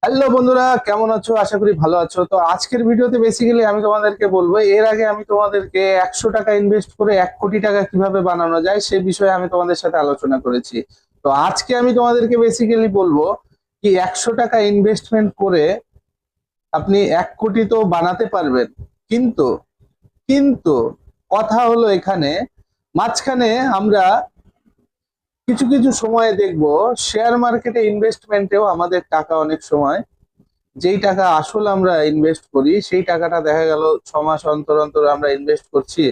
Hello বন্ধুরা, কেমন আছো? আশা করি ভালো আছো। তো আজকের ভিডিওতে বেসিক্যালি আমি তোমাদেরকে বলবো, এর আগে আমি তোমাদেরকে 100 টাকা ইনভেস্ট করে 1 কোটি টাকা কিভাবে বানানো যায় সে বিষয়ে আমি তোমাদের সাথে আলোচনা করেছি। তো আজকে আমি তোমাদেরকে বেসিক্যালি বলবো কি 100 টাকা ইনভেস্টমেন্ট করে আপনি 1 কোটি তো বানাতে পারবেন, কিন্তু কিন্তু কথা হলো এখানে মাঝখানে আমরা কিছু কিছু সময়ে দেখবো শেয়ার মার্কেটে ইনভেস্টমেন্টেও আমাদের টাকা অনেক সময়, যেই টাকা আসল আমরা ইনভেস্ট করি সেই টাকাটা দেখা গেল 6 মাস অন্তর অন্তর আমরা ইনভেস্ট করছি।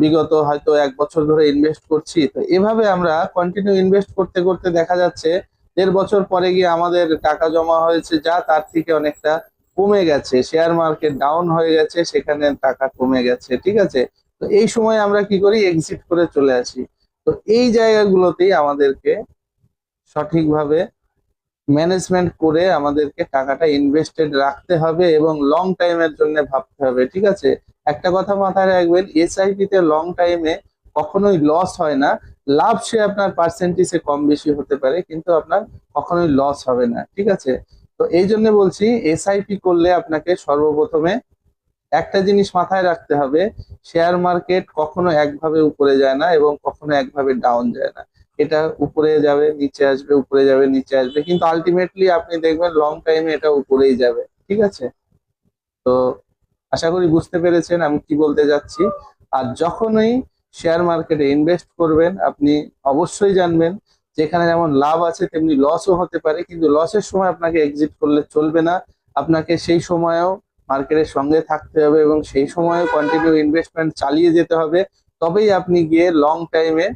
বিগত হয়তো 1 বছর ধরে ইনভেস্ট করছি, তো এভাবে আমরা কন্টিনিউ ইনভেস্ট করতে করতে দেখা যাচ্ছে 1.5 বছর পরে গিয়ে আমাদের টাকা জমা হয়েছে যা তার থেকে অনেকটা কমে গেছে, শেয়ার মার্কেট ডাউন হয়ে গেছে, সেখানে টাকা কমে গেছে। ঠিক আছে, তো এই সময় আমরা কি করি? এক্সিট করে চলে আসি। তো এই জায়গাগুলোতেই আমাদেরকে সঠিকভাবে ম্যানেজমেন্ট করে আমাদেরকে টাকাটা ইনভেস্টেড রাখতে হবে এবং লং টাইমের জন্য ভাবতে হবে। ঠিক আছে, একটা কথা মাথায় রাখবেন, এসআইপি তে লং টাইমে কখনোই লস হয় না। লাভ সে আপনার পার্সেন্টেজে কম বেশি হতে পারে, কিন্তু আপনার কখনোই লস হবে না। ঠিক আছে, তো এই জন্য বলছি এসআইপি করলে আপনাকে সর্বপ্রথমে একটা জিনিস মাথায় রাখতে হবে, শেয়ার মার্কেট কখনো একভাবে উপরে যায় না এবং কখনো একভাবে ডাউন যায় না। এটা উপরে যাবে নিচে আসবে, উপরে যাবে নিচে আসবে, কিন্তু আলটিমেটলি আপনি দেখবেন লং টাইমে এটা উপরেই যাবে। ঠিক আছে, তো আশা করি বুঝতে পেরেছেন আমি কি বলতে যাচ্ছি। আর যখনই শেয়ার মার্কেটে ইনভেস্ট করবেন আপনি অবশ্যই জানবেন যেখানে যেমন লাভ আছে তেমনি লসও হতে পারে, কিন্তু লসের সময় আপনাকে এক্সিট করলে চলবে না। আপনাকে সেই সময়েও মার্কেটের সঙ্গে থাকতে হবে এবং সেই সময়েও কন্টিনিউ ইনভেস্টমেন্ট চালিয়ে যেতে হবে। তবেই আপনি গিয়ে লং টাইমে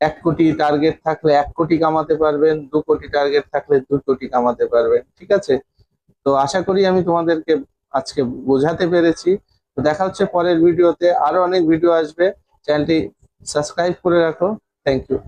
1 কোটি টার্গেট থাকলে 1 কোটি কামাতে পারবেন, 2 কোটি টার্গেট থাকলে 2 কোটি কামাতে পারবেন। ঠিক আছে, তো আশা করি আমি তোমাদেরকে আজকে বোঝাতে পেরেছি। তো দেখা হচ্ছে পরের ভিডিওতে, আরো অনেক ভিডিও আসবে। চ্যানেলটি সাবস্ক্রাইব করে রাখো। Thank you.